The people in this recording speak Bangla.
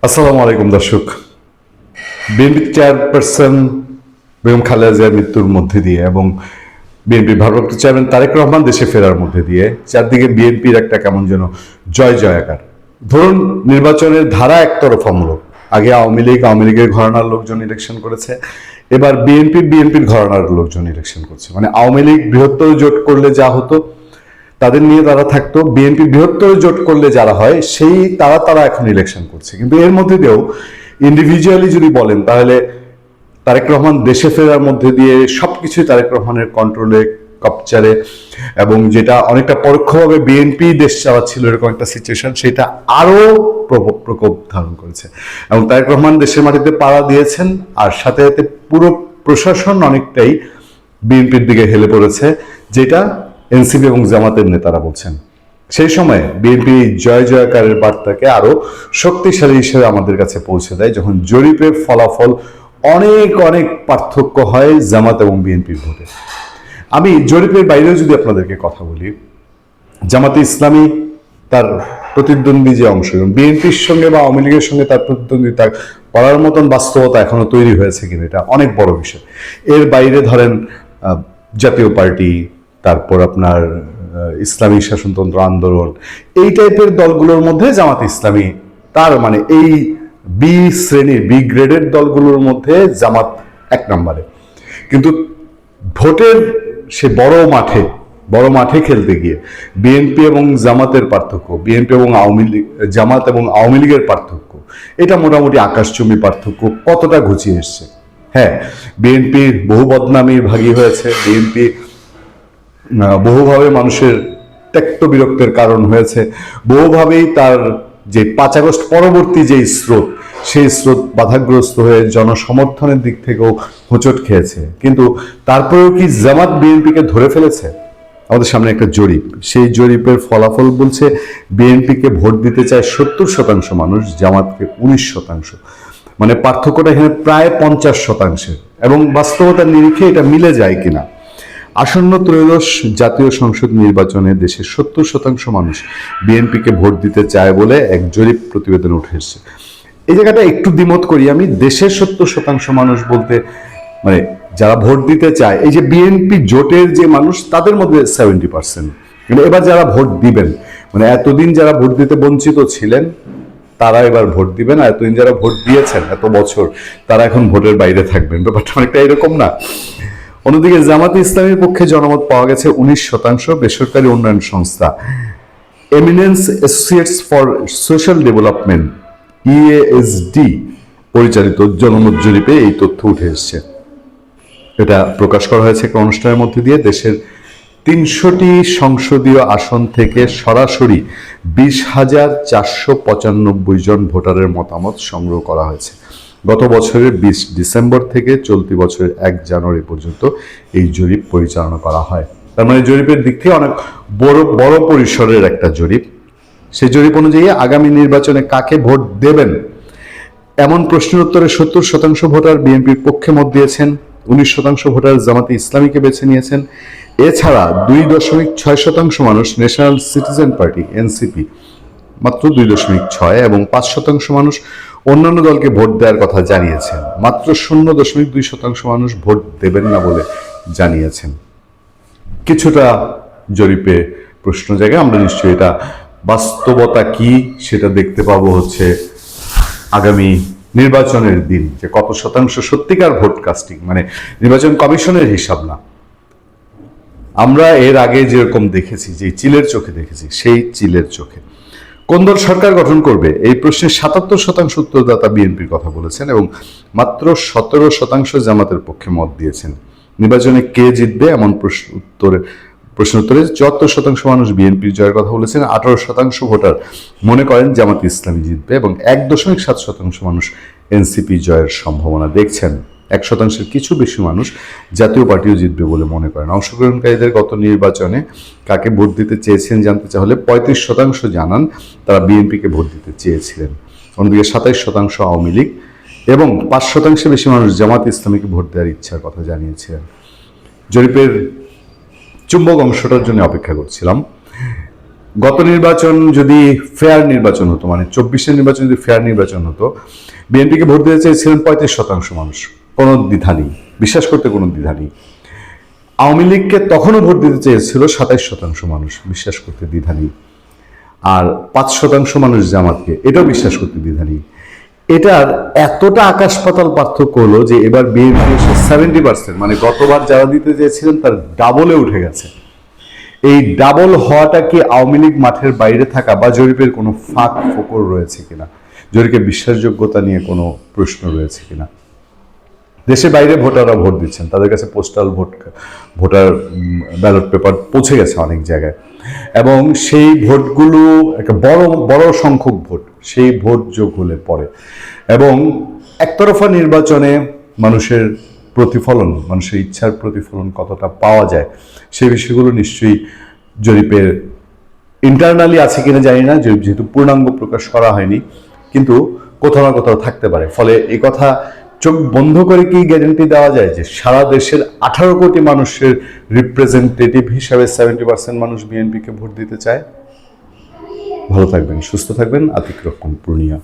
আসসালামু আলাইকুম দর্শক। বিএনপি চেয়ারপারসন বেগম খালেদা জিয়ার মৃত্যুর মধ্যে দিয়ে এবং বিএনপির ভারপ্রাপ্ত চেয়ারম্যান তারেক রহমান দেশে ফেরার মধ্যে দিয়ে চারদিকে বিএনপির একটা কেমন যেন জয় জয়াকার। ধরুন, নির্বাচনের ধারা একতরফামূলক। আগে আওয়ামী লীগের ঘরানার লোকজন ইলেকশন করেছে, এবার বিএনপির ঘরানার লোকজন ইলেকশন করছে। মানে আওয়ামী লীগ বৃহত্তর জোট করলে যা হতো তাদের নিয়ে তারা থাকতো, বিএনপি বৃহত্তর জোট করলে যারা হয় সেই তারা এখন ইলেকশন করছে। কিন্তু এর মধ্যে দিয়েও ইন্ডিভিজুয়ালি যদি বলেন তাহলে তারেক রহমান দেশে ফেরার মধ্যে দিয়ে সবকিছুই তারেক রহমানের কন্ট্রোলে, কপচারে, এবং যেটা অনেকটা পরোক্ষভাবে বিএনপি দেশ চালাচ্ছিল এরকম একটা সিচুয়েশন, সেটা আরো প্রকোপ ধারণ করেছে। এবং তারেক রহমান দেশের মাটিতে পাড়া দিয়েছেন, আর সাথে সাথে পুরো প্রশাসন অনেকটাই বিএনপির দিকে হেলে পড়েছে, যেটা এনসিপি এবং জামাতের নেতারা বলছেন। সেই সময় বিএনপি জয় জয়কারের বার্তাকে আরো শক্তিশালী হিসেবে আমাদের কাছে পৌঁছে দেয় যখন জরিপের ফলাফল অনেক অনেক পার্থক্য হয় জামাত এবং বিএনপির ভোটে। আমি জরিপের বাইরেও যদি আপনাদেরকে কথা বলি, জামাতে ইসলামী তার প্রতিদ্বন্দ্বী যে অংশ, বিএনপির সঙ্গে বা আওয়ামী লীগের সঙ্গে তার প্রতিদ্বন্দ্বিতা করার মতন বাস্তবতা এখনো তৈরি হয়েছে কিনা, এটা অনেক বড় বিষয়। এর বাইরে ধরেন জাতীয় পার্টি, তারপর আপনার ইসলামী শাসনতন্ত্র আন্দোলন, এই টাইপের দলগুলোর মধ্যে জামাত ইসলামী তার মানে এই বি শ্রেণীর, বি গ্রেডের দলগুলোর মধ্যে জামাত এক নম্বরে। কিন্তু ভোটের সে বড় মাঠে খেলতে গিয়ে বিএনপি এবং জামাতের পার্থক্য, বিএনপি এবং জামাত এবং আওয়ামী লীগের পার্থক্য, এটা মোটামুটি আকাশচুম্বী পার্থক্য। কতটা ঘুচিয়ে এসছে। হ্যাঁ, বিএনপির বহু বদনামির ভাগী হয়েছে, বিএনপি বহুভাবে মানুষের ত্যক্ত বিরক্তের কারণ হয়েছে, বহুভাবেই তার যে 5 আগস্ট পরবর্তী যে স্রোত, সেই স্রোত বাধাগ্রস্ত হয়ে জনসমর্থনের দিক থেকেও হোঁচট খেয়েছে। কিন্তু তারপরেও কি জামাত বিএনপিকে ধরে ফেলেছে? আমাদের সামনে একটা জরিপ, সেই জরিপের ফলাফল বলছে বিএনপিকে ভোট দিতে চায় 70% মানুষ, জামাতকে 19%। মানে পার্থক্যটা এখানে প্রায় 50%। এবং বাস্তবতার নিরিখে এটা মিলে যায় কিনা। আসন্ন ত্রয়োদশ জাতীয় সংসদ নির্বাচনে দেশের 70% মানুষ বিএনপিকে ভোট দিতে চায় বলে এক জরিপ প্রতিবেদন উঠে এসেছে। এই জায়গাটা একটু দ্বিমত করি আমি। দেশের 70% মানুষ বলতে মানে যারা ভোট দিতে চায়, এই যে বিএনপি জোটের যে মানুষ, তাদের মধ্যে 70%। মানে এবার যারা ভোট দিবেন, মানে এতদিন যারা ভোট দিতে বঞ্চিত ছিলেন তারা এবার ভোট দিবেন, আর এতদিন যারা ভোট দিয়েছেন এত বছর, তারা এখন ভোটের বাইরে থাকবেন। ব্যাপারটা অনেকটা এরকম না? অন্যদিকে জামাতে ইসলামীর পক্ষে জনমত পাওয়া গেছে 19%। বেসরকারি উন্নয়ন সংস্থা eminence associates for social development, EASD পরিচালিত জনমত জরিপে এই তথ্য উঠে এসেছে। এটা প্রকাশ করা হয়েছে একটা অনুষ্ঠানের মধ্যে দিয়ে। দেশের 300টি সংসদীয় আসন থেকে সরাসরি 20,495 জন ভোটারের মতামত সংগ্রহ করা হয়েছে। গত বছরের 20 ডিসেম্বর থেকে চলতি বছরের 1 জানুয়ারি পর্যন্ত এই জরিপ পরিচালনা করা হয়। তার মানে জরিপের দিক থেকে অনেক বড় পরিসরের একটা জরিপ। সেই জরিপ অনুযায়ী আগামী নির্বাচনে কাকে ভোট দেবেন এমন প্রশ্নের উত্তরে 70% ভোটার বিএনপির পক্ষে মত দিয়েছেন, 19% ভোটার জামাতে ইসলামীকে বেছে নিয়েছেন। এছাড়া 2.6% মানুষ ন্যাশনাল সিটিজেন পার্টি এনসিপি, মাত্র 2.6, এবং 5% মানুষ অন্যান্য দলকে ভোট দেওয়ার কথা জানিয়েছেন। মাত্র 0.2% মানুষ ভোট দেবেন না বলে জানিয়েছেন। কিছুটা জরিপে প্রশ্ন জায়গায়। আমরা নিশ্চয়ই এটা বাস্তবতা কি সেটা দেখতে পাবো হচ্ছে আগামী নির্বাচনের দিন, যে কত শতাংশ সত্যিকার ভোট কাস্টিং, মানে নির্বাচন কমিশনের হিসাব না। আমরা এর আগে যেরকম দেখেছি, যে চিলের চোখে দেখেছি, সেই চিলের চোখে কোন দল সরকার গঠন করবে এই প্রশ্নের 77% উত্তরদাতা বিএনপির কথা বলেছেন এবং মাত্র 17% জামাতের পক্ষে মত দিয়েছেন। নির্বাচনে কে জিতবে এমন প্রশ্ন উত্তরে 74% মানুষ বিএনপির জয়ের কথা বলেছেন। 18% ভোটার মনে করেন জামাত ইসলামী জিতবে এবং 1.7% মানুষ এনসিপি জয়ের সম্ভাবনা দেখছেন। 1%-এর কিছু বেশি মানুষ জাতীয় পার্টিও জিতবে বলে মনে করেন। অংশগ্রহণকারীদের গত নির্বাচনে কাকে ভোট দিতে চেয়েছেন জানতে চাওয়া হলে 35% জানান তারা বিএনপিকে ভোট দিতে চেয়েছিলেন। অন্যদিকে 27% আওয়ামী লীগ এবং 5%-এর বেশি মানুষ জামাত ইসলামীকে ভোট দেওয়ার ইচ্ছার কথা জানিয়েছিলেন। জরিপের চুম্বক অংশটার জন্য অপেক্ষা করছিলাম। গত নির্বাচন যদি ফেয়ার নির্বাচন হতো, মানে 24-এর নির্বাচন যদি ফেয়ার নির্বাচন হতো, বিএনপিকে ভোট দিতে চেয়েছিলেন 35% মানুষ, কোনো দ্বিধা নেই, বিশ্বাস করতে কোনো দ্বিধা নেই। আওয়ামী লীগকে তখনও ভোট দিতে চেয়েছিল 27% মানুষ, বিশ্বাস করতে দ্বিধা নেই। আর 5% মানুষ জামাতকে, এটাও বিশ্বাস করতে দ্বিধা নেই। এটার এতটা আকাশ পাতাল পার্থক্য হলো যে এবার বিএনপি 70%, মানে গতবার যারা দিতে চেয়েছিলেন তার ডাবলে উঠে গেছে। এই ডাবল হওয়াটা কি আওয়ামী লীগ মাঠের বাইরে থাকা বা জরিপের কোনো ফাঁক ফোকর রয়েছে কিনা, জরিপের বিশ্বাসযোগ্যতা নিয়ে কোনো প্রশ্ন রয়েছে কিনা? দেশের বাইরে ভোটাররা ভোট দিচ্ছেন, তাদের কাছে পোস্টাল ভোটার ব্যালট পেপার পৌঁছে গেছে অনেক জায়গায়, এবং সেই ভোটগুলো একটা বড় বড় সংখ্যক ভোট, সেই ভোট যোগ হলে পরে এবং একতরফা নির্বাচনে মানুষের প্রতিফলন, মানুষের ইচ্ছার প্রতিফলন কতটা পাওয়া যায় সেই বিষয়গুলো নিশ্চয়ই জরিপের ইন্টারনালি আছে কিনা জানি না, যেহেতু পূর্ণাঙ্গ প্রকাশ করা হয়নি, কিন্তু কোথাও না কোথাও থাকতে পারে। ফলে এই কথা চোখ বন্ধ করে কি গ্যারান্টি দেওয়া যায় যে সারা দেশের 18 কোটি মানুষের রিপ্রেজেন্টেটিভ হিসাবে 70% মানুষ বিএনপিকে ভোট দিতে চায়? ভালো থাকবেন, সুস্থ থাকবেন। আতিক রক্ষণ, পূর্ণিয়া।